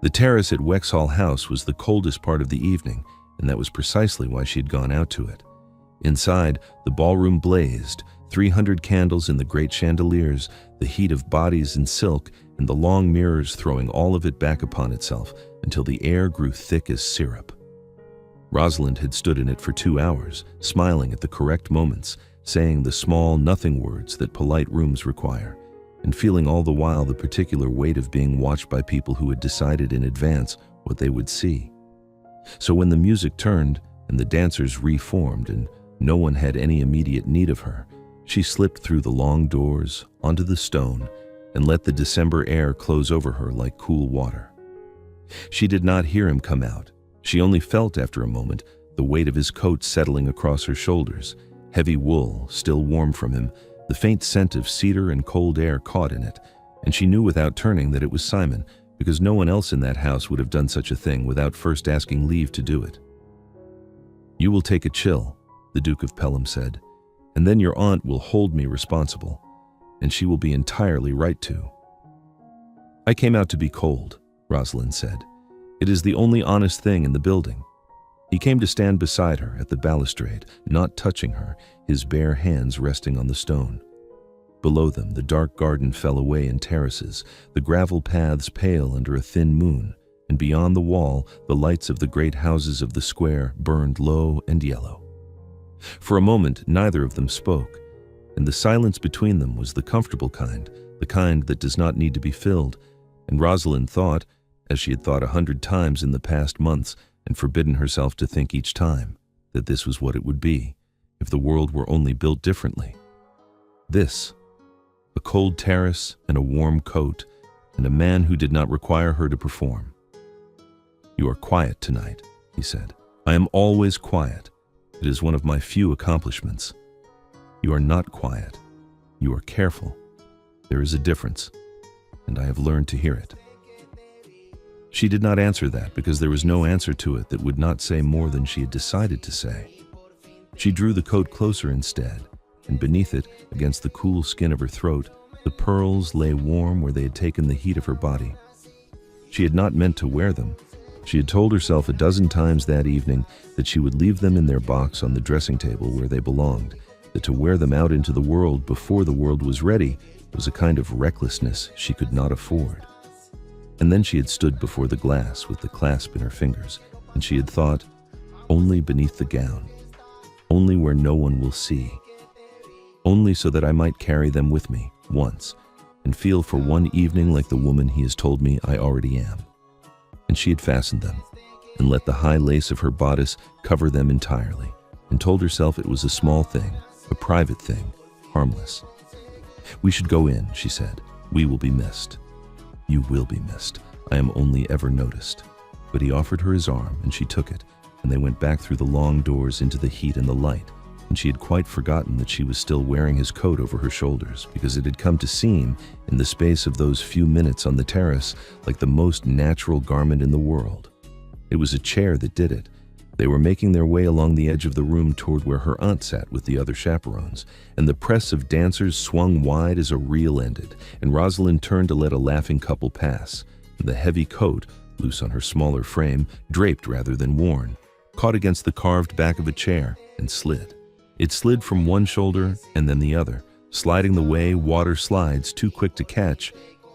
The terrace at Wexhall House was the coldest part of the evening, and that was precisely why she had gone out to it. Inside, the ballroom blazed, 300 candles in the great chandeliers, the heat of bodies in silk, and the long mirrors throwing all of it back upon itself until the air grew thick as syrup. Rosalind had stood in it for 2 hours, smiling at the correct moments, saying the small, nothing words that polite rooms require, and feeling all the while the particular weight of being watched by people who had decided in advance what they would see. So when the music turned and the dancers reformed and no one had any immediate need of her, she slipped through the long doors onto the stone and let the December air close over her like cool water. She did not hear him come out. She only felt after a moment the weight of his coat settling across her shoulders, heavy wool still warm from him, the faint scent of cedar and cold air caught in it, and she knew without turning that it was Simon, because no one else in that house would have done such a thing without first asking leave to do it. "You will take a chill," the Duke of Pelham said, "and then your aunt will hold me responsible, and she will be entirely right to." "I came out to be cold," Rosalind said. "It is the only honest thing in the building." He came to stand beside her at the balustrade, not touching her, his bare hands resting on the stone. Below them, the dark garden fell away in terraces, the gravel paths pale under a thin moon, and beyond the wall, the lights of the great houses of the square burned low and yellow. For a moment, neither of them spoke, and the silence between them was the comfortable kind, the kind that does not need to be filled, and Rosalind thought, as she had thought 100 times in the past months, and forbidden herself to think each time, that this was what it would be, if the world were only built differently. This, a cold terrace and a warm coat, and a man who did not require her to perform. "You are quiet tonight," he said. "I am always quiet. It is one of my few accomplishments. You are not quiet. You are careful. There is a difference, and I have learned to hear it." She did not answer that because there was no answer to it that would not say more than she had decided to say. She drew the coat closer instead, and beneath it, against the cool skin of her throat, the pearls lay warm where they had taken the heat of her body. She had not meant to wear them. She had told herself a dozen times that evening that she would leave them in their box on the dressing table where they belonged, that to wear them out into the world before the world was ready was a kind of recklessness she could not afford. And then she had stood before the glass with the clasp in her fingers, and she had thought, only beneath the gown, only where no one will see, only so that I might carry them with me once and feel for one evening like the woman he has told me I already am. And she had fastened them and let the high lace of her bodice cover them entirely, and told herself it was a small thing, a private thing, harmless. "We should go in," she said. "We will be missed." "You will be missed. I am only ever noticed." But he offered her his arm, and she took it, and they went back through the long doors into the heat and the light, and she had quite forgotten that she was still wearing his coat over her shoulders, because it had come to seem, in the space of those few minutes on the terrace, like the most natural garment in the world. It was a chair that did it. They were making their way along the edge of the room toward where her aunt sat with the other chaperones, and the press of dancers swung wide as a reel ended, and Rosalind turned to let a laughing couple pass, and the heavy coat, loose on her smaller frame, draped rather than worn, caught against the carved back of a chair and slid. It slid from one shoulder and then the other, sliding the way water slides too quick to catch,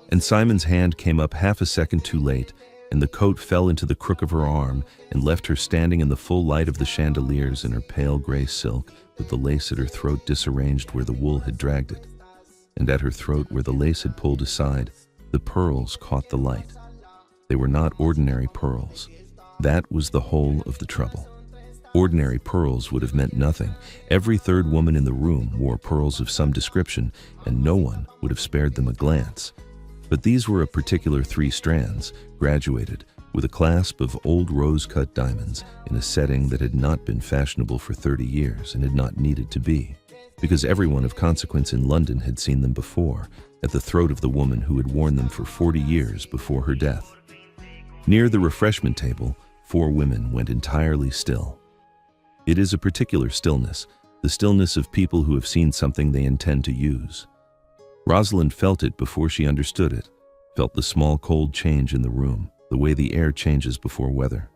and Simon's hand came up half a second too late, and the coat fell into the crook of her arm and left her standing in the full light of the chandeliers in her pale gray silk, with the lace at her throat disarranged where the wool had dragged it. And at her throat, where the lace had pulled aside, the pearls caught the light. They were not ordinary pearls. That was the whole of the trouble. Ordinary pearls would have meant nothing. Every third woman in the room wore pearls of some description, and no one would have spared them a glance. But these were a particular 3 strands, graduated, with a clasp of old rose-cut diamonds in a setting that had not been fashionable for 30 years and had not needed to be, because everyone of consequence in London had seen them before, at the throat of the woman who had worn them for 40 years before her death. Near the refreshment table, 4 women went entirely still. It is a particular stillness, the stillness of people who have seen something they intend to use. Rosalind felt it before she understood it, felt the small cold change in the room, the way the air changes before weather.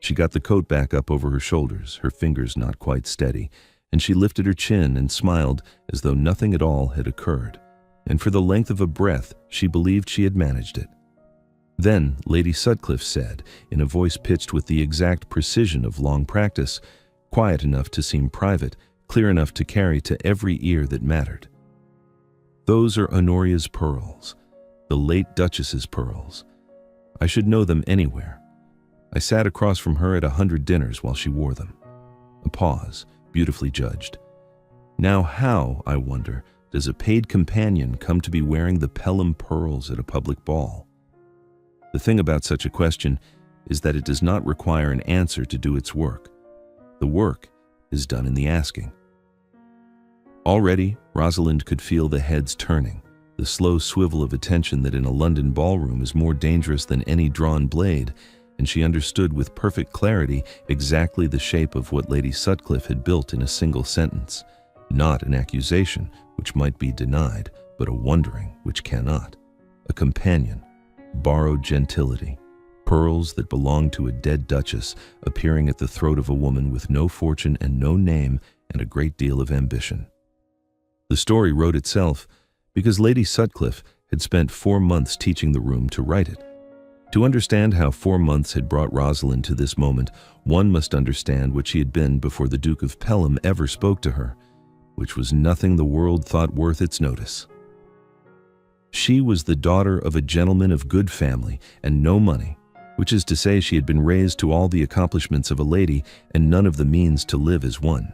She got the coat back up over her shoulders, her fingers not quite steady, and she lifted her chin and smiled as though nothing at all had occurred, and for the length of a breath she believed she had managed it. Then Lady Sutcliffe said, in a voice pitched with the exact precision of long practice, quiet enough to seem private, clear enough to carry to every ear that mattered, "Those are Honoria's pearls, the late Duchess's pearls. I should know them anywhere. I sat across from her at 100 dinners while she wore them." A pause, beautifully judged. "Now how, I wonder, does a paid companion come to be wearing the Pelham pearls at a public ball?" The thing about such a question is that it does not require an answer to do its work. The work is done in the asking. Already, Rosalind could feel the heads turning, the slow swivel of attention that in a London ballroom is more dangerous than any drawn blade, and she understood with perfect clarity exactly the shape of what Lady Sutcliffe had built in a single sentence. Not an accusation, which might be denied, but a wondering, which cannot. A companion, borrowed gentility, pearls that belonged to a dead duchess appearing at the throat of a woman with no fortune and no name and a great deal of ambition. The story wrote itself because Lady Sutcliffe had spent 4 months teaching the room to write it. To understand how 4 months had brought Rosalind to this moment, one must understand what she had been before the Duke of Pelham ever spoke to her, which was nothing the world thought worth its notice. She was the daughter of a gentleman of good family and no money, which is to say she had been raised to all the accomplishments of a lady and none of the means to live as one.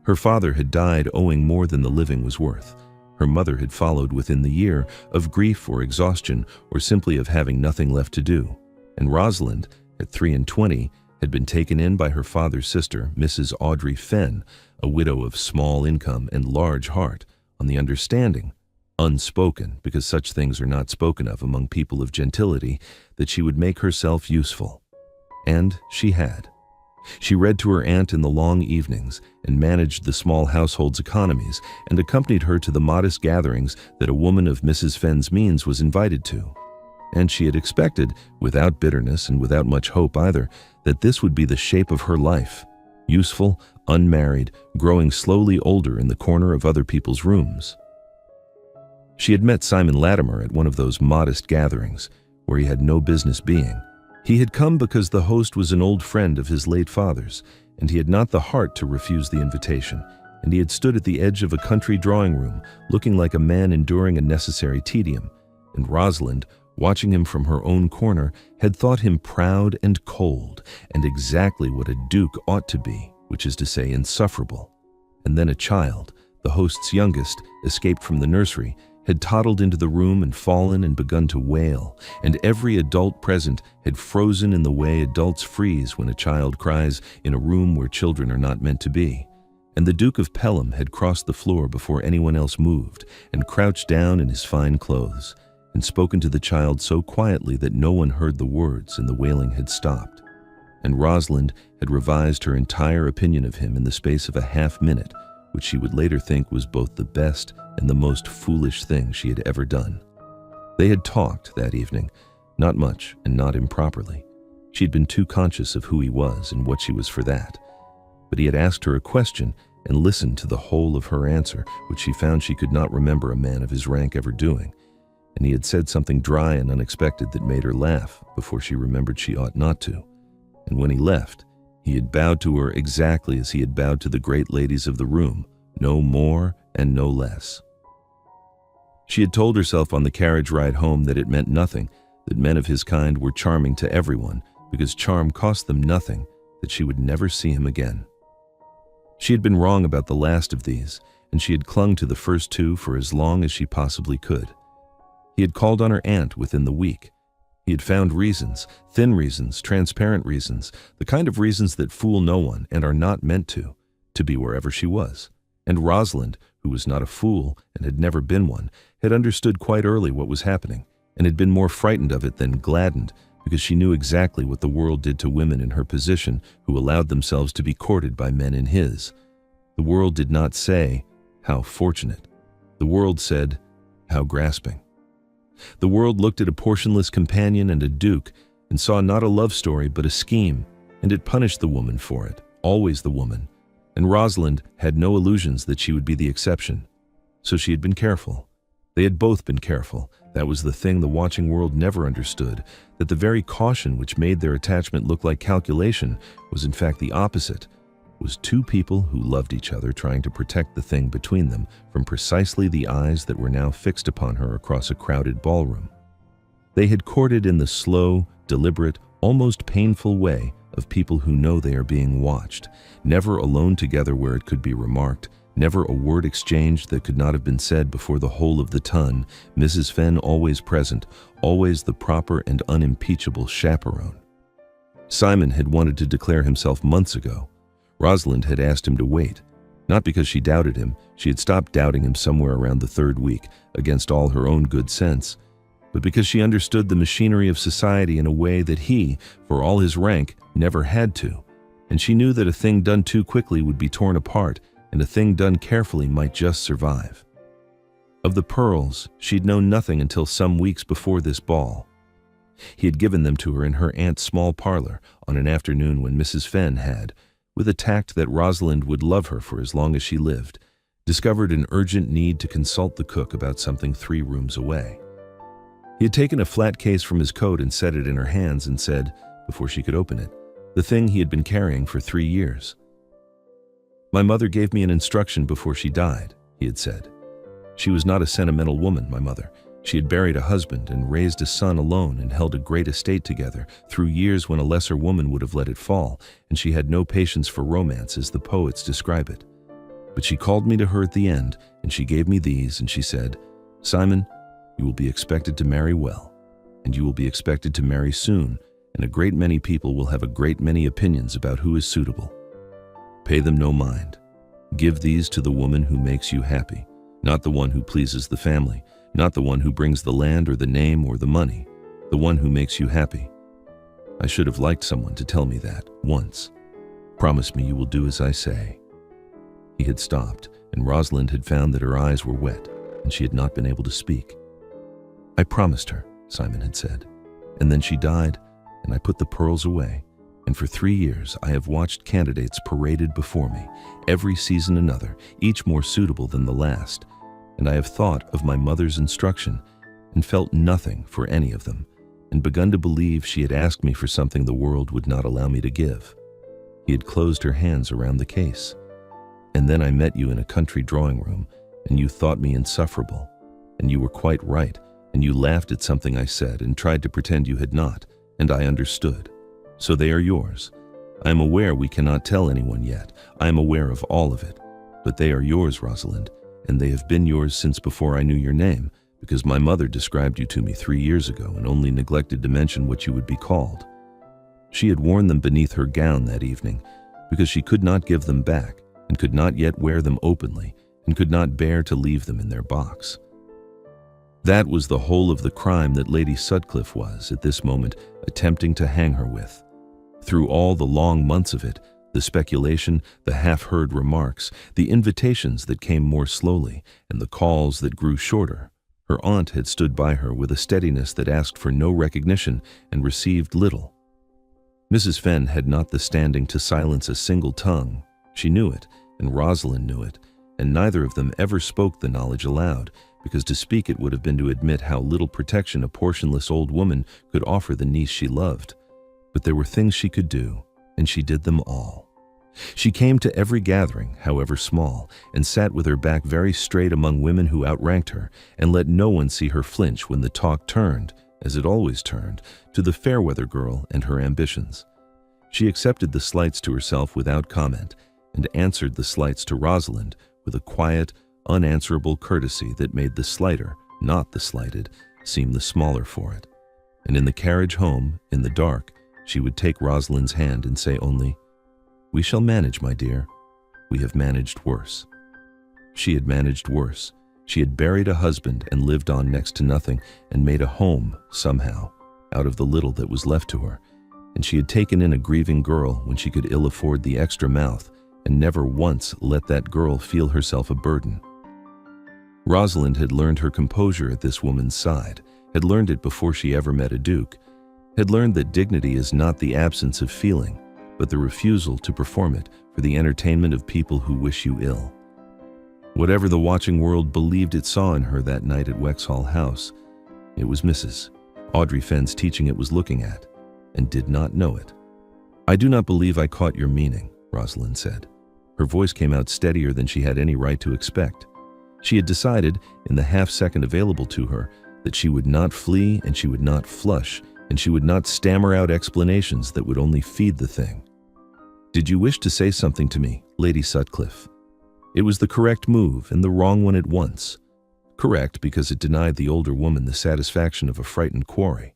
Her father had died owing more than the living was worth. Her mother had followed within the year, of grief or exhaustion or simply of having nothing left to do, and Rosalind, at 23, had been taken in by her father's sister, Mrs. Audrey Fenn, a widow of small income and large heart, on the understanding, unspoken because such things are not spoken of among people of gentility, that she would make herself useful. And she had. She read to her aunt in the long evenings and managed the small household's economies and accompanied her to the modest gatherings that a woman of Mrs. Fenn's means was invited to. And she had expected, without bitterness and without much hope either, that this would be the shape of her life, useful, unmarried, growing slowly older in the corner of other people's rooms. She had met Simon Latimer at one of those modest gatherings, where he had no business being. He had come because the host was an old friend of his late father's, and he had not the heart to refuse the invitation, and he had stood at the edge of a country drawing room, looking like a man enduring a necessary tedium, and Rosalind, watching him from her own corner, had thought him proud and cold, and exactly what a duke ought to be, which is to say insufferable. And then a child, the host's youngest, escaped from the nursery, had toddled into the room and fallen and begun to wail, and every adult present had frozen in the way adults freeze when a child cries in a room where children are not meant to be. And the Duke of Pelham had crossed the floor before anyone else moved, and crouched down in his fine clothes, and spoken to the child so quietly that no one heard the words and the wailing had stopped. And Rosalind had revised her entire opinion of him in the space of a half-minute, which she would later think was both the best and the most foolish thing she had ever done. They had talked that evening, not much and not improperly. She had been too conscious of who he was and what she was for that. But he had asked her a question and listened to the whole of her answer, which she found she could not remember a man of his rank ever doing. And he had said something dry and unexpected that made her laugh before she remembered she ought not to. And when he left, he had bowed to her exactly as he had bowed to the great ladies of the room, no more and no less. She had told herself on the carriage ride home that it meant nothing, that men of his kind were charming to everyone, because charm cost them nothing, that she would never see him again. She had been wrong about the last of these, and she had clung to the first two for as long as she possibly could. He had called on her aunt within the week. He had found reasons, thin reasons, transparent reasons, the kind of reasons that fool no one and are not meant to be wherever she was. And Rosalind, who was not a fool and had never been one, had understood quite early what was happening, and had been more frightened of it than gladdened, because she knew exactly what the world did to women in her position who allowed themselves to be courted by men in his. The world did not say, "How fortunate." The world said, "How grasping." The world looked at a portionless companion and a duke and saw not a love story but a scheme, and it punished the woman for it, always the woman. And Rosalind had no illusions that she would be the exception. So she had been careful. They had both been careful. That was the thing the watching world never understood, that the very caution which made their attachment look like calculation was in fact the opposite. It was two people who loved each other trying to protect the thing between them from precisely the eyes that were now fixed upon her across a crowded ballroom. They had courted in the slow, deliberate, almost painful way of people who know they are being watched, never alone together where it could be remarked, never a word exchanged that could not have been said before the whole of the ton, Mrs. Fenn always present, always the proper and unimpeachable chaperone. Simon had wanted to declare himself months ago. Rosalind had asked him to wait, not because she doubted him. She had stopped doubting him somewhere around the third week, against all her own good sense, but because she understood the machinery of society in a way that he, for all his rank, never had to, and she knew that a thing done too quickly would be torn apart, and a thing done carefully might just survive. Of the pearls, she'd known nothing until some weeks before this ball. He had given them to her in her aunt's small parlor on an afternoon when Mrs. Fenn had, with a tact that Rosalind would love her for as long as she lived, discovered an urgent need to consult the cook about something 3 rooms away. He had taken a flat case from his coat and set it in her hands and said, before she could open it, the thing he had been carrying for 3 years. "My mother gave me an instruction before she died," he had said. "She was not a sentimental woman, my mother. She had buried a husband and raised a son alone and held a great estate together through years when a lesser woman would have let it fall, and she had no patience for romance as the poets describe it. But she called me to her at the end, and she gave me these, and she said, 'Simon, you will be expected to marry well, and you will be expected to marry soon, and a great many people will have a great many opinions about who is suitable. Pay them no mind. Give these to the woman who makes you happy, not the one who pleases the family, not the one who brings the land or the name or the money, the one who makes you happy.' I should have liked someone to tell me that once. Promise me you will do as I say." He had stopped, and Rosalind had found that her eyes were wet, and she had not been able to speak. "I promised her," Simon had said, "and then she died, and I put the pearls away, and for 3 years I have watched candidates paraded before me, every season another, each more suitable than the last, and I have thought of my mother's instruction and felt nothing for any of them, and begun to believe she had asked me for something the world would not allow me to give." He had closed her hands around the case. "And then I met you in a country drawing room, and you thought me insufferable, and you were quite right, and you laughed at something I said and tried to pretend you had not, and I understood. So they are yours. I am aware we cannot tell anyone yet. I am aware of all of it, but they are yours, Rosalind, and they have been yours since before I knew your name, because my mother described you to me 3 years ago and only neglected to mention what you would be called. She had worn them beneath her gown that evening, because she could not give them back, and could not yet wear them openly, and could not bear to leave them in their box. That was the whole of the crime that Lady Sutcliffe was, at this moment, attempting to hang her with. Through all the long months of it, the speculation, the half-heard remarks, the invitations that came more slowly, and the calls that grew shorter, her aunt had stood by her with a steadiness that asked for no recognition and received little. Mrs. Fenn had not the standing to silence a single tongue. She knew it, and Rosalind knew it, and neither of them ever spoke the knowledge aloud, because to speak it would have been to admit how little protection a portionless old woman could offer the niece she loved. But there were things she could do, and she did them all. She came to every gathering, however small, and sat with her back very straight among women who outranked her, and let no one see her flinch when the talk turned, as it always turned, to the Fairweather girl and her ambitions. She accepted the slights to herself without comment, and answered the slights to Rosalind with a quiet, unanswerable courtesy that made the slighter, not the slighted, seem the smaller for it. And in the carriage home, in the dark, she would take Rosalind's hand and say only, "We shall manage, my dear. We have managed worse." She had managed worse. She had buried a husband and lived on next to nothing and made a home, somehow, out of the little that was left to her. And she had taken in a grieving girl when she could ill afford the extra mouth, and never once let that girl feel herself a burden. Rosalind had learned her composure at this woman's side, had learned it before she ever met a duke, had learned that dignity is not the absence of feeling, but the refusal to perform it for the entertainment of people who wish you ill. Whatever the watching world believed it saw in her that night at Wexhall House, it was Mrs. Audrey Fenn's teaching it was looking at, and did not know it. "I do not believe I caught your meaning," Rosalind said. Her voice came out steadier than she had any right to expect. She had decided, in the half-second available to her, that she would not flee and she would not flush, and she would not stammer out explanations that would only feed the thing. "Did you wish to say something to me, Lady Sutcliffe?" It was the correct move and the wrong one at once. Correct because it denied the older woman the satisfaction of a frightened quarry.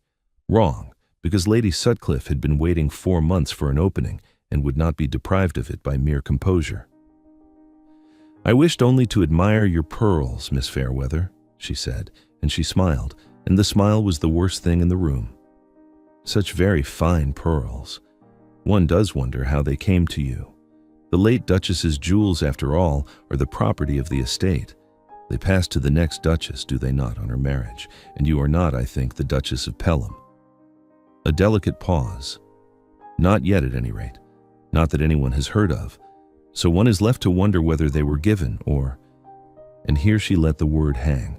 Wrong because Lady Sutcliffe had been waiting 4 months for an opening and would not be deprived of it by mere composure. "I wished only to admire your pearls, Miss Fairweather," she said, and she smiled, and the smile was the worst thing in the room. "Such very fine pearls. One does wonder how they came to you. The late Duchess's jewels, after all, are the property of the estate. They pass to the next Duchess, do they not, on her marriage? And you are not, I think, the Duchess of Pelham." A delicate pause. "Not yet, at any rate. Not that anyone has heard of. So one is left to wonder whether they were given, or—" And here she let the word hang.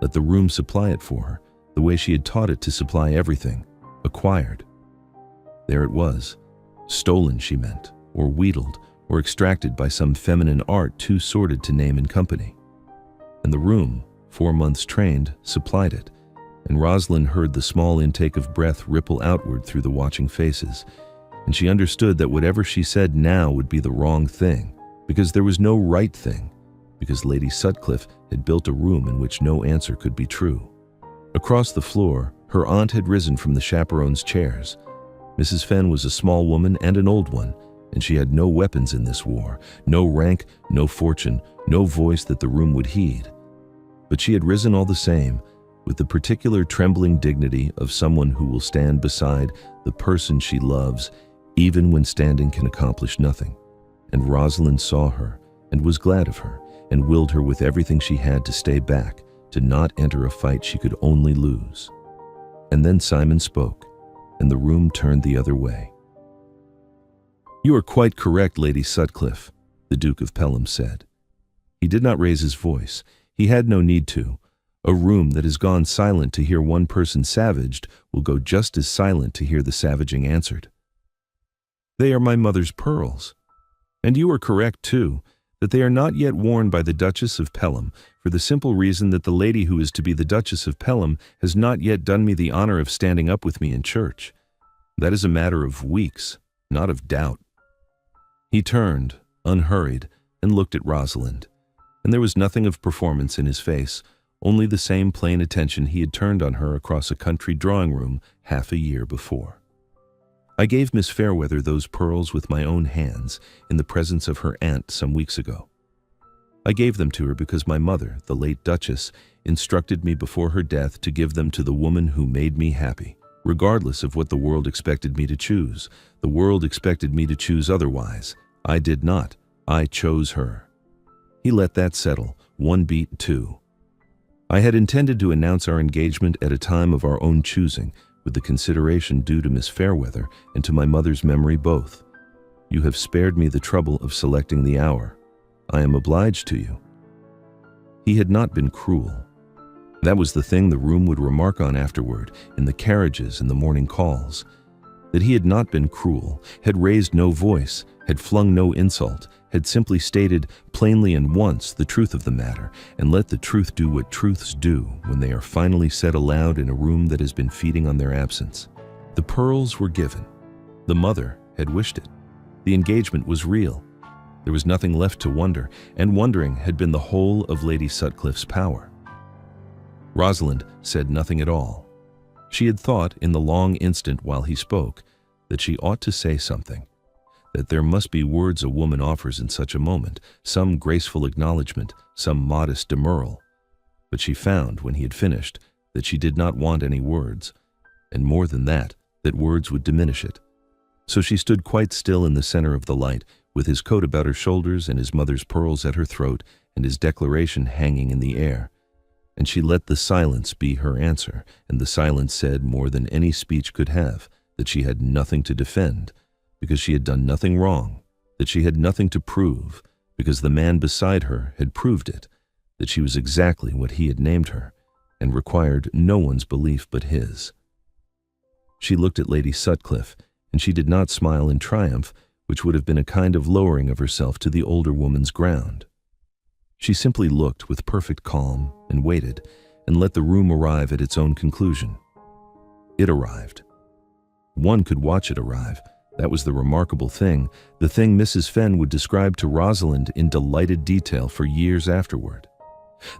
Let the room supply it for her, the way she had taught it to supply everything. Acquired. There it was. Stolen, she meant, or wheedled, or extracted by some feminine art too sordid to name in company. And the room, 4 months trained, supplied it, and Rosalind heard the small intake of breath ripple outward through the watching faces, and she understood that whatever she said now would be the wrong thing, because there was no right thing, because Lady Sutcliffe had built a room in which no answer could be true. Across the floor, her aunt had risen from the chaperones' chairs. Mrs. Fenn was a small woman and an old one, and she had no weapons in this war, no rank, no fortune, no voice that the room would heed. But she had risen all the same, with the particular trembling dignity of someone who will stand beside the person she loves, even when standing can accomplish nothing. And Rosalind saw her, and was glad of her, and willed her with everything she had to stay back, to not enter a fight she could only lose. And then Simon spoke, and the room turned the other way. "You are quite correct, Lady Sutcliffe," the Duke of Pelham said. He did not raise his voice. He had no need to. A room that has gone silent to hear one person savaged will go just as silent to hear the savaging answered. "They are my mother's pearls. And you are correct, too, that they are not yet worn by the Duchess of Pelham, for the simple reason that the lady who is to be the Duchess of Pelham has not yet done me the honor of standing up with me in church. That is a matter of weeks, not of doubt." He turned, unhurried, and looked at Rosalind, and there was nothing of performance in his face, only the same plain attention he had turned on her across a country drawing-room half a year before. "I gave Miss Fairweather those pearls with my own hands in the presence of her aunt some weeks ago. I gave them to her because my mother, the late Duchess, instructed me before her death to give them to the woman who made me happy, regardless of what the world expected me to choose. The world expected me to choose otherwise. I did not. I chose her." He let that settle, one beat, too. "I had intended to announce our engagement at a time of our own choosing, with the consideration due to Miss Fairweather and to my mother's memory both. You have spared me the trouble of selecting the hour. I am obliged to you." He had not been cruel. That was the thing the room would remark on afterward, in the carriages and the morning calls. That he had not been cruel, had raised no voice, had flung no insult, had simply stated plainly and once the truth of the matter, and let the truth do what truths do when they are finally said aloud in a room that has been feeding on their absence. The pearls were given. The mother had wished it. The engagement was real. There was nothing left to wonder, and wondering had been the whole of Lady Sutcliffe's power. Rosalind said nothing at all. She had thought, in the long instant while he spoke, that she ought to say something, that there must be words a woman offers in such a moment, some graceful acknowledgment, some modest demurral. But she found, when he had finished, that she did not want any words, and more than that words would diminish it. So she stood quite still in the center of the light, with his coat about her shoulders and his mother's pearls at her throat and his declaration hanging in the air. and she let the silence be her answer, and the silence said more than any speech could have, that she had nothing to defend, because she had done nothing wrong, that she had nothing to prove, because the man beside her had proved it, that she was exactly what he had named her, and required no one's belief but his. She looked at Lady Sutcliffe, and she did not smile in triumph, which would have been a kind of lowering of herself to the older woman's ground. She simply looked with perfect calm and waited, and let the room arrive at its own conclusion. It arrived. One could watch it arrive. That was the remarkable thing, the thing Mrs. Fenn would describe to Rosalind in delighted detail for years afterward.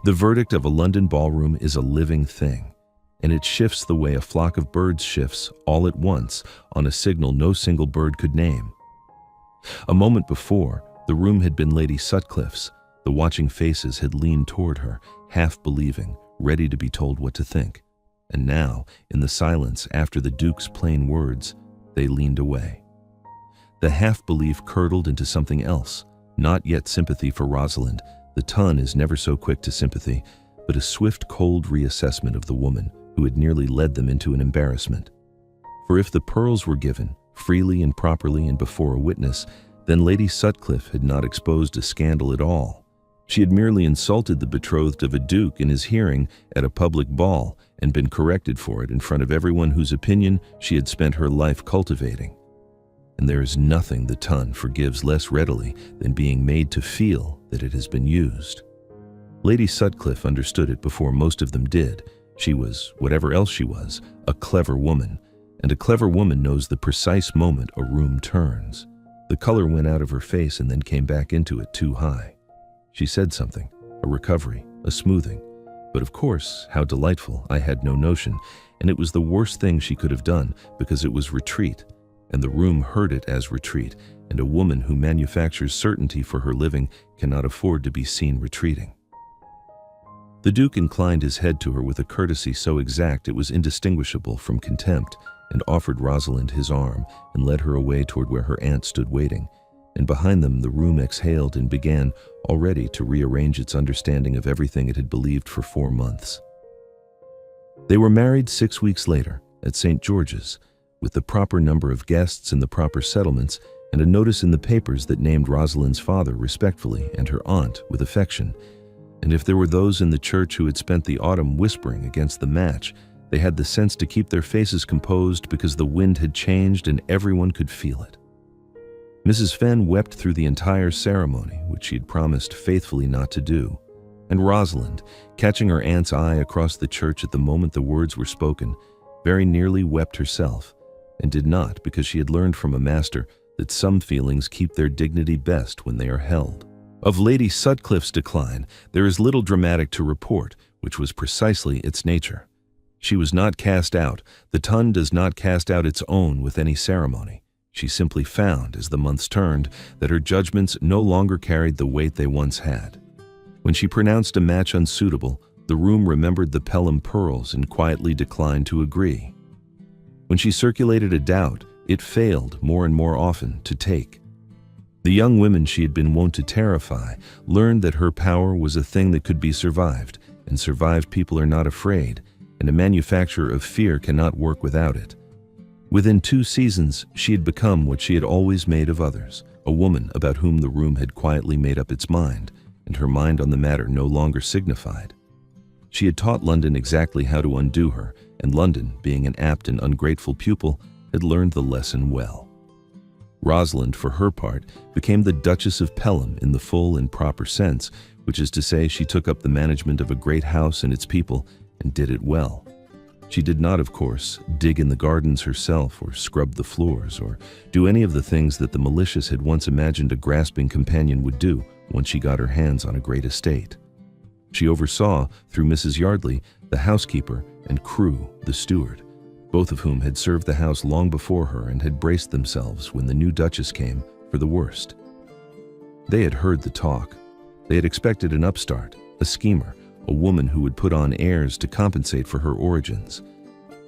The verdict of a London ballroom is a living thing, and it shifts the way a flock of birds shifts all at once on a signal no single bird could name. A moment before, the room had been Lady Sutcliffe's. The watching faces had leaned toward her, half believing, ready to be told what to think. And now, in the silence after the Duke's plain words, they leaned away. The half-belief curdled into something else, not yet sympathy for Rosalind. The tongue is never so quick to sympathy, but a swift, cold reassessment of the woman who had nearly led them into an embarrassment. For if the pearls were given, freely and properly and before a witness, then Lady Sutcliffe had not exposed a scandal at all. She had merely insulted the betrothed of a duke in his hearing at a public ball and been corrected for it in front of everyone whose opinion she had spent her life cultivating. And there is nothing the tongue forgives less readily than being made to feel that it has been used. Lady Sutcliffe understood it before most of them did. She was, whatever else she was, a clever woman, and a clever woman knows the precise moment a room turns. The color went out of her face and then came back into it too high. She said something, a recovery, a smoothing. But of course, how delightful, I had no notion, and it was the worst thing she could have done because it was retreat, and the room heard it as retreat, and a woman who manufactures certainty for her living cannot afford to be seen retreating. The Duke inclined his head to her with a courtesy so exact it was indistinguishable from contempt, and offered Rosalind his arm and led her away toward where her aunt stood waiting, and behind them the room exhaled and began already to rearrange its understanding of everything it had believed for 4 months. They were married 6 weeks later at St. George's, with the proper number of guests and the proper settlements, and a notice in the papers that named Rosalind's father respectfully and her aunt with affection. And if there were those in the church who had spent the autumn whispering against the match, they had the sense to keep their faces composed because the wind had changed and everyone could feel it. Mrs. Fenn wept through the entire ceremony, which she had promised faithfully not to do, and Rosalind, catching her aunt's eye across the church at the moment the words were spoken, very nearly wept herself, and did not because she had learned from a master that some feelings keep their dignity best when they are held. Of Lady Sutcliffe's decline, there is little dramatic to report, which was precisely its nature. She was not cast out. The ton does not cast out its own with any ceremony. She simply found, as the months turned, that her judgments no longer carried the weight they once had. When she pronounced a match unsuitable, the room remembered the Pelham pearls and quietly declined to agree. When she circulated a doubt, it failed more and more often to take. The young women she had been wont to terrify learned that her power was a thing that could be survived, and survived people are not afraid, and a manufacturer of fear cannot work without it. Within 2 seasons, she had become what she had always made of others, a woman about whom the room had quietly made up its mind, and her mind on the matter no longer signified. She had taught London exactly how to undo her, and London, being an apt and ungrateful pupil, had learned the lesson well. Rosalind, for her part, became the Duchess of Pelham in the full and proper sense, which is to say she took up the management of a great house and its people, and did it well. She did not, of course, dig in the gardens herself or scrub the floors or do any of the things that the malicious had once imagined a grasping companion would do once she got her hands on a great estate. She oversaw, through Mrs. Yardley, the housekeeper, and Crewe, the steward, both of whom had served the house long before her and had braced themselves when the new Duchess came for the worst. They had heard the talk. They had expected an upstart, a schemer, a woman who would put on airs to compensate for her origins.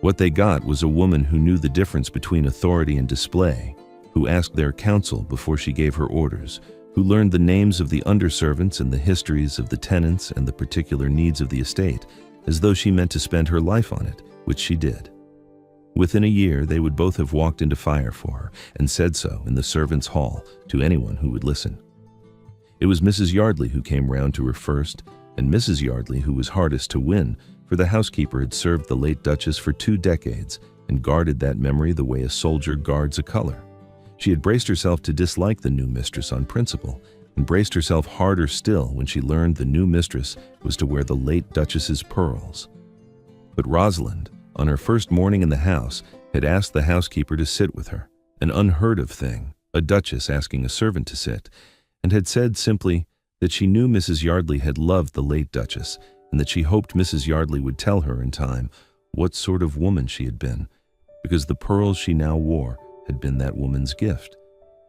What they got was a woman who knew the difference between authority and display, who asked their counsel before she gave her orders, who learned the names of the underservants and the histories of the tenants and the particular needs of the estate, as though she meant to spend her life on it, which she did. Within a year, they would both have walked into fire for her, and said so in the servants' hall to anyone who would listen. It was Mrs. Yardley who came round to her first, and Mrs. Yardley who was hardest to win, for the housekeeper had served the late Duchess for 2 decades and guarded that memory the way a soldier guards a color. She had braced herself to dislike the new mistress on principle, and braced herself harder still when she learned the new mistress was to wear the late Duchess's pearls. But Rosalind, on her first morning in the house, had asked the housekeeper to sit with her, an unheard-of thing, a duchess asking a servant to sit, and had said simply that she knew Mrs. Yardley had loved the late Duchess, and that she hoped Mrs. Yardley would tell her in time what sort of woman she had been, because the pearls she now wore had been that woman's gift,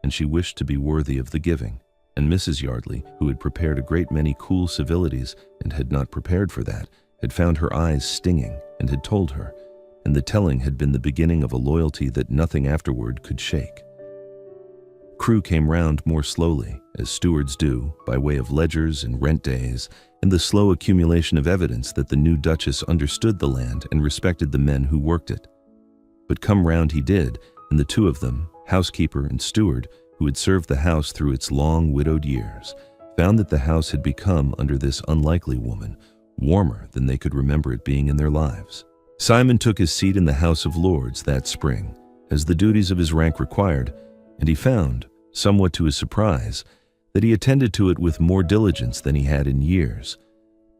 and she wished to be worthy of the giving. And Mrs. Yardley, who had prepared a great many cool civilities and had not prepared for that, had found her eyes stinging and had told her, and the telling had been the beginning of a loyalty that nothing afterward could shake. Crewe came round more slowly, as stewards do, by way of ledgers and rent days, and the slow accumulation of evidence that the new Duchess understood the land and respected the men who worked it. But come round he did, and the two of them, housekeeper and steward, who had served the house through its long widowed years, found that the house had become, under this unlikely woman, warmer than they could remember it being in their lives. Simon took his seat in the House of Lords that spring, as the duties of his rank required, and he found, somewhat to his surprise, that he attended to it with more diligence than he had in years,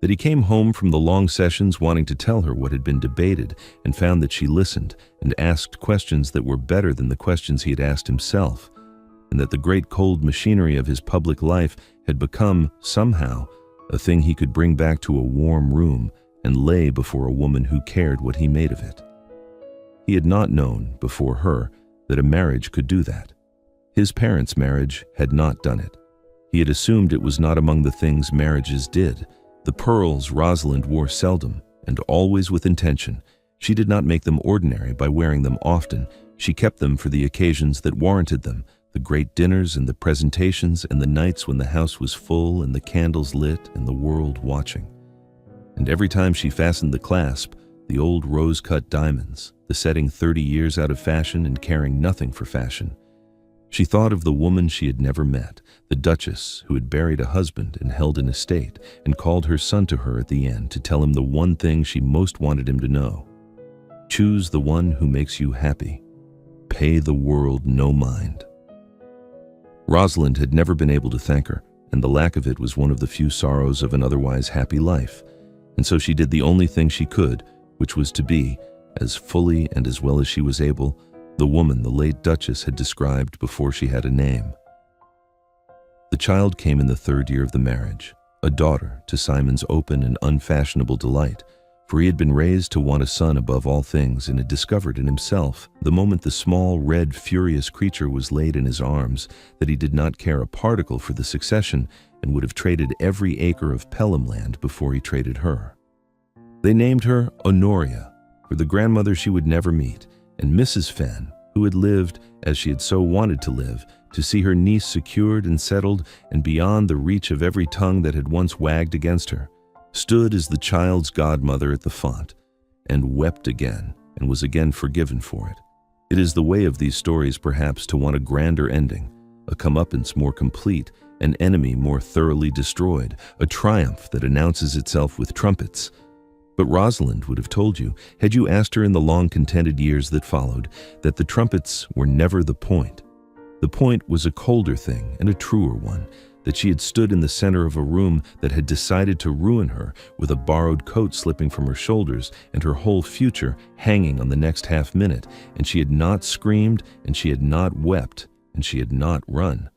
that he came home from the long sessions wanting to tell her what had been debated, and found that she listened and asked questions that were better than the questions he had asked himself, and that the great cold machinery of his public life had become, somehow, a thing he could bring back to a warm room and lay before a woman who cared what he made of it. He had not known, before her, that a marriage could do that. His parents' marriage had not done it. He had assumed it was not among the things marriages did. The pearls Rosalind wore seldom, and always with intention. She did not make them ordinary by wearing them often. She kept them for the occasions that warranted them, the great dinners and the presentations and the nights when the house was full and the candles lit and the world watching. And every time she fastened the clasp, the old rose-cut diamonds, the setting 30 years out of fashion and caring nothing for fashion, she thought of the woman she had never met, the Duchess who had buried a husband and held an estate, and called her son to her at the end to tell him the one thing she most wanted him to know. Choose the one who makes you happy. Pay the world no mind. Rosalind had never been able to thank her, and the lack of it was one of the few sorrows of an otherwise happy life, and so she did the only thing she could, which was to be, as fully and as well as she was able, the woman the late Duchess had described before she had a name. The child came in the 3rd year of the marriage, a daughter to Simon's open and unfashionable delight, for he had been raised to want a son above all things and had discovered in himself, the moment the small, red, furious creature was laid in his arms, that he did not care a particle for the succession and would have traded every acre of Pelham land before he traded her. They named her Honoria, for the grandmother she would never meet, and Mrs. Fenn, who had lived, as she had so wanted to live, to see her niece secured and settled and beyond the reach of every tongue that had once wagged against her, stood as the child's godmother at the font, and wept again, and was again forgiven for it. It is the way of these stories, perhaps, to want a grander ending, a comeuppance more complete, an enemy more thoroughly destroyed, a triumph that announces itself with trumpets. But Rosalind would have told you, had you asked her in the long contented years that followed, that the trumpets were never the point. The point was a colder thing and a truer one, that she had stood in the center of a room that had decided to ruin her, with a borrowed coat slipping from her shoulders and her whole future hanging on the next half-minute, and she had not screamed, and she had not wept, and she had not run.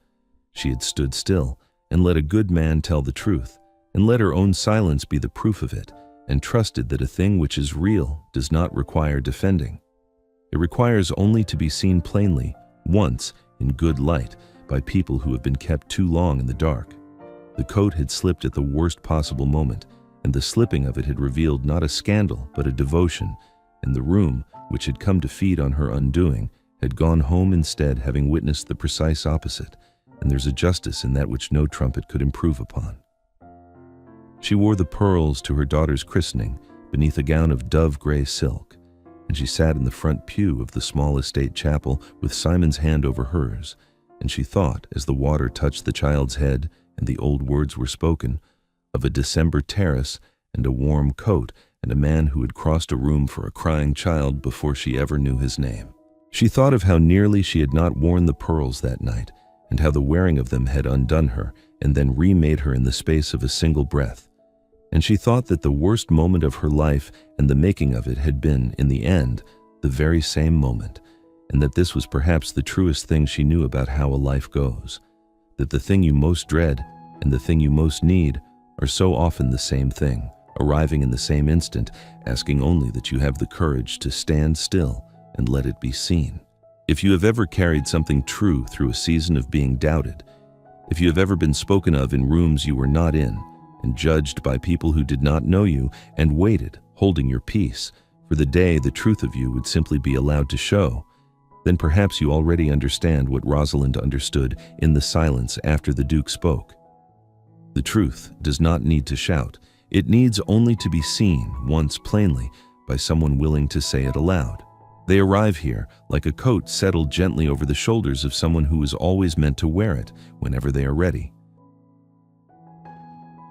She had stood still, and let a good man tell the truth, and let her own silence be the proof of it, and trusted that a thing which is real does not require defending. It requires only to be seen plainly, once, in good light, by people who have been kept too long in the dark. The coat had slipped at the worst possible moment, and the slipping of it had revealed not a scandal but a devotion, and the room, which had come to feed on her undoing, had gone home instead, having witnessed the precise opposite, and there's a justice in that which no trumpet could improve upon. She wore the pearls to her daughter's christening beneath a gown of dove-gray silk, and she sat in the front pew of the small estate chapel with Simon's hand over hers, and she thought, as the water touched the child's head and the old words were spoken, of a December terrace and a warm coat and a man who had crossed a room for a crying child before she ever knew his name. She thought of how nearly she had not worn the pearls that night, and how the wearing of them had undone her and then remade her in the space of a single breath. And she thought that the worst moment of her life and the making of it had been, in the end, the very same moment, and that this was perhaps the truest thing she knew about how a life goes, that the thing you most dread and the thing you most need are so often the same thing, arriving in the same instant, asking only that you have the courage to stand still and let it be seen. If you have ever carried something true through a season of being doubted, if you have ever been spoken of in rooms you were not in, and judged by people who did not know you, and waited, holding your peace, for the day the truth of you would simply be allowed to show, then perhaps you already understand what Rosalind understood in the silence after the Duke spoke. The truth does not need to shout. It needs only to be seen once plainly by someone willing to say it aloud. They arrive here like a coat settled gently over the shoulders of someone who is always meant to wear it whenever they are ready.